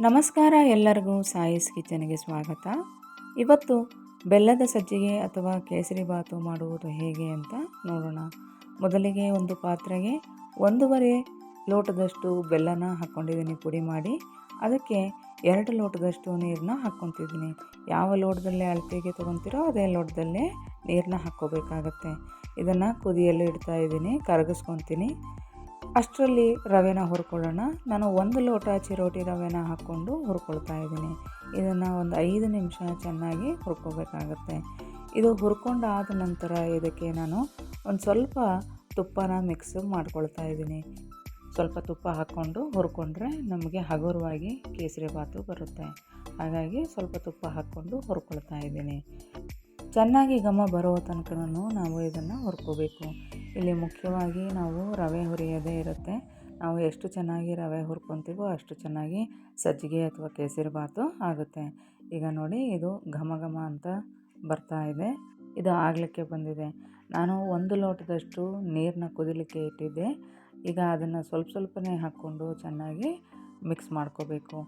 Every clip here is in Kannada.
ನಮಸ್ಕಾರ, ಎಲ್ಲರಿಗೂ ಸಾಯಿಸ್ ಕಿಚನ್ಗೆ ಸ್ವಾಗತ. ಇವತ್ತು ಬೆಲ್ಲದ ಸಜ್ಜಿಗೆ ಅಥವಾ ಕೇಸರಿ ಬಾತು ಮಾಡುವುದು ಹೇಗೆ ಅಂತ ನೋಡೋಣ. ಮೊದಲಿಗೆ ಒಂದು ಪಾತ್ರೆಗೆ 1.5 ಲೋಟದಷ್ಟು ಬೆಲ್ಲನ ಹಾಕ್ಕೊಂಡಿದ್ದೀನಿ ಪುಡಿ ಮಾಡಿ. ಅದಕ್ಕೆ 2 ಲೋಟದಷ್ಟು ನೀರನ್ನ ಹಾಕ್ಕೊತಿದ್ದೀನಿ. ಯಾವ ಲೋಟದಲ್ಲೇ ಅಳತೆಗೆ ತೊಗೊತೀರೋ ಅದೇ ಲೋಟದಲ್ಲೇ ನೀರನ್ನ ಹಾಕ್ಕೋಬೇಕಾಗತ್ತೆ. ಇದನ್ನು ಕುದಿಯಲು ಇಡ್ತಾ ಇದ್ದೀನಿ, ಕರಗಿಸ್ಕೊತೀನಿ. ಅಷ್ಟರಲ್ಲಿ ರವೆನ ಹುರ್ಕೊಳ್ಳೋಣ. ನಾನು 1 ಲೋಟ ಚಿರೋಟಿ ರವೆನ ಹಾಕ್ಕೊಂಡು ಹುರ್ಕೊಳ್ತಾ ಇದ್ದೀನಿ. ಇದನ್ನು ಒಂದು 5 ನಿಮಿಷ ಚೆನ್ನಾಗಿ ಹುರ್ಕೋಬೇಕಾಗತ್ತೆ. ಇದು ಹುರ್ಕೊಂಡಾದ ನಂತರ ಇದಕ್ಕೆ ನಾನು ಒಂದು ಸ್ವಲ್ಪ ತುಪ್ಪನ ಮಿಕ್ಸ್ ಮಾಡ್ಕೊಳ್ತಾ ಇದ್ದೀನಿ. ಸ್ವಲ್ಪ ತುಪ್ಪ ಹಾಕ್ಕೊಂಡು ಹುರ್ಕೊಂಡ್ರೆ ನಮಗೆ ಹಗುರವಾಗಿ ಕೇಸರಿ ಬಾತು ಬರುತ್ತೆ. ಹಾಗಾಗಿ ಸ್ವಲ್ಪ ತುಪ್ಪ ಹಾಕ್ಕೊಂಡು ಹುರ್ಕೊಳ್ತಾ ಇದ್ದೀನಿ. ಚೆನ್ನಾಗಿ ಘಮ ಬರೋ ತನಕ ನಾವು ಇದನ್ನು ಹುರ್ಕೋಬೇಕು. ಇಲ್ಲಿ ಮುಖ್ಯವಾಗಿ ನಾವು ರವೆ ಹುರಿಯೋದೇ ಇರುತ್ತೆ. ನಾವು ಎಷ್ಟು ಚೆನ್ನಾಗಿ ರವೆ ಹುರ್ಕೊತೀವೋ ಅಷ್ಟು ಚೆನ್ನಾಗಿ ಸಜ್ಜಿಗೆ ಅಥವಾ ಕೇಸರಿ ಬಾತು ಆಗುತ್ತೆ. ಈಗ ನೋಡಿ, ಇದು ಘಮ ಘಮ ಅಂತ ಬರ್ತಾ ಇದೆ. ಇದು ಆಗಲಿಕ್ಕೆ ಬಂದಿದೆ. ನಾನು 1 ಲೋಟದಷ್ಟು ನೀರನ್ನ ಕುದಿಲಿಕ್ಕೆ ಇಟ್ಟಿದ್ದೆ. ಈಗ ಅದನ್ನು ಸ್ವಲ್ಪನೇ ಹಾಕ್ಕೊಂಡು ಚೆನ್ನಾಗಿ ಮಿಕ್ಸ್ ಮಾಡ್ಕೋಬೇಕು.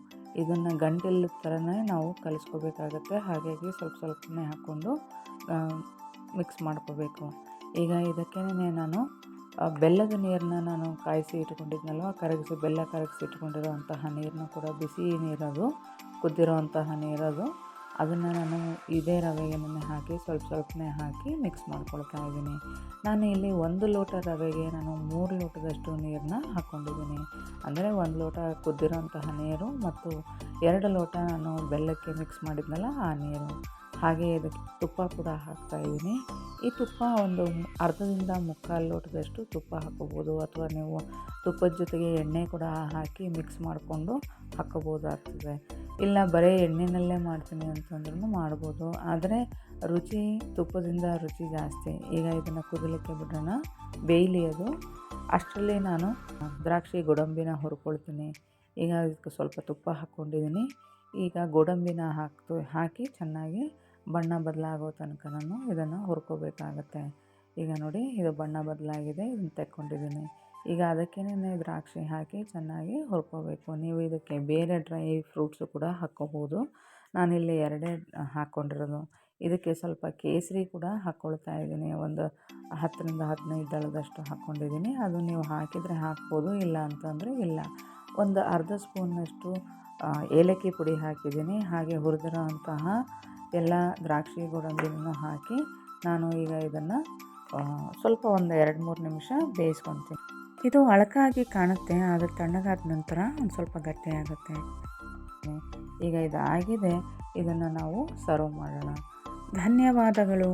ಇದನ್ನು ಗಂಟಿಲ್ಲದ ಥರನೇ ನಾವು ಕಲಿಸ್ಕೋಬೇಕಾಗತ್ತೆ. ಹಾಗಾಗಿ ಸ್ವಲ್ಪನೇ ಹಾಕ್ಕೊಂಡು ಮಿಕ್ಸ್ ಮಾಡ್ಕೋಬೇಕು. ಈಗ ಇದಕ್ಕೇ ನಾನು ಬೆಲ್ಲದ ನೀರನ್ನ ನಾನು ಕಾಯಿಸಿ ಇಟ್ಕೊಂಡಿದ್ನಲ್ವ, ಬೆಲ್ಲ ಕರಗಿಸಿ ಇಟ್ಕೊಂಡಿರೋ ಅಂತಹ ನೀರನ್ನ ಕೂಡ, ಬಿಸಿ ನೀರದು, ಕುದ್ದಿರೋ ಅಂತಹ ನೀರದು, ಅದನ್ನು ನಾನು ಇದೇ ರವೆಗೆ ಹಾಕಿ ಸ್ವಲ್ಪನೇ ಹಾಕಿ ಮಿಕ್ಸ್ ಮಾಡ್ಕೊಳ್ತಾ ಇದ್ದೀನಿ. ನಾನು ಇಲ್ಲಿ 1 ಲೋಟ ರವೆಗೆ ನಾನು 3 ಲೋಟದಷ್ಟು ನೀರನ್ನ ಹಾಕ್ಕೊಂಡಿದ್ದೀನಿ. ಅಂದರೆ 1 ಲೋಟ ಕುದ್ದಿರೋ ಅಂತಹ ನೀರು ಮತ್ತು 2 ಲೋಟ ನಾನು ಬೆಲ್ಲಕ್ಕೆ ಮಿಕ್ಸ್ ಮಾಡಿದ್ನಲ್ಲ ಆ ನೀರು. ಹಾಗೆ ಇದಕ್ಕೆ ತುಪ್ಪ ಕೂಡ ಹಾಕ್ತಾಯಿದ್ದೀನಿ. ಈ ತುಪ್ಪ ಒಂದು ಅರ್ಧದಿಂದ 3/4 ಲೋಟದಷ್ಟು ತುಪ್ಪ ಹಾಕ್ಕೋಬೋದು, ಅಥವಾ ನೀವು ತುಪ್ಪದ ಜೊತೆಗೆ ಎಣ್ಣೆ ಕೂಡ ಹಾಕಿ ಮಿಕ್ಸ್ ಮಾಡಿಕೊಂಡು ಹಾಕ್ಕೋಬೋದಾಗ್ತದೆ. ಇಲ್ಲ ಬರೀ ಎಣ್ಣೆನಲ್ಲೇ ಮಾಡ್ತೀನಿ ಅಂತಂದ್ರೂ ಮಾಡ್ಬೋದು. ಆದರೆ ತುಪ್ಪದಿಂದ ರುಚಿ ಜಾಸ್ತಿ. ಈಗ ಇದನ್ನು ಕುದಿಲಿಕ್ಕೆ ಬಿಡೋಣ, ಬೇಯಲಿ ಅದು. ಅಷ್ಟರಲ್ಲಿ ನಾನು ದ್ರಾಕ್ಷಿ ಗೋಡಂಬಿನ ಹುರ್ಕೊಳ್ತೀನಿ. ಈಗ ಅದಕ್ಕೆ ಸ್ವಲ್ಪ ತುಪ್ಪ ಹಾಕ್ಕೊಂಡಿದ್ದೀನಿ. ಈಗ ಗೋಡಂಬಿನ ಹಾಕಿ ಚೆನ್ನಾಗಿ ಬಣ್ಣ ಬದಲಾಗೋ ತನಕ ನಾನು ಇದನ್ನು ಹುರ್ಕೋಬೇಕಾಗತ್ತೆ. ಈಗ ನೋಡಿ, ಇದು ಬಣ್ಣ ಬದಲಾಗಿದೆ, ಇದನ್ನು ತೆಕ್ಕೊಂಡಿದ್ದೀನಿ. ಈಗ ಅದಕ್ಕೇನೆ ದ್ರಾಕ್ಷಿ ಹಾಕಿ ಚೆನ್ನಾಗಿ ಹುರ್ಕೋಬೇಕು. ನೀವು ಇದಕ್ಕೆ ಬೇರೆ ಡ್ರೈ ಫ್ರೂಟ್ಸು ಕೂಡ ಹಾಕ್ಕೋಬೋದು. ನಾನಿಲ್ಲಿ 2 ಹಾಕ್ಕೊಂಡಿರೋದು. ಇದಕ್ಕೆ ಸ್ವಲ್ಪ ಕೇಸರಿ ಕೂಡ ಹಾಕ್ಕೊಳ್ತಾ ಇದ್ದೀನಿ. ಒಂದು 10ರಿಂದ 15 ದಳದಷ್ಟು ಹಾಕ್ಕೊಂಡಿದ್ದೀನಿ. ಅದು ನೀವು ಹಾಕಿದರೆ ಹಾಕ್ಬೋದು, ಇಲ್ಲ ಅಂತಂದರೆ ಇಲ್ಲ. ಒಂದು ಅರ್ಧ ಸ್ಪೂನ್ನಷ್ಟು ಏಲಕ್ಕಿ ಪುಡಿ ಹಾಕಿದ್ದೀನಿ. ಹಾಗೆ ಹುರಿದಿರೋ ಅಂತಹ ಎಲ್ಲ ದ್ರಾಕ್ಷಿ ಗೋಡಂಬಿನೂ ಹಾಕಿ ನಾನು ಈಗ ಇದನ್ನು ಸ್ವಲ್ಪ ಒಂದು 2-3 ನಿಮಿಷ ಬೇಯಿಸ್ಕೊತೀನಿ. ಇದು ಅಳಕಾಗಿ ಕಾಣುತ್ತೆ, ಆದರೆ ತಣ್ಣಗಾದ ನಂತರ ಒಂದು ಸ್ವಲ್ಪ ಗಟ್ಟಿಯಾಗುತ್ತೆ. ಈಗ ಇದು ಆಗಿದೆ. ಇದನ್ನು ನಾವು ಸರ್ವ್ ಮಾಡೋಣ. ಧನ್ಯವಾದಗಳು.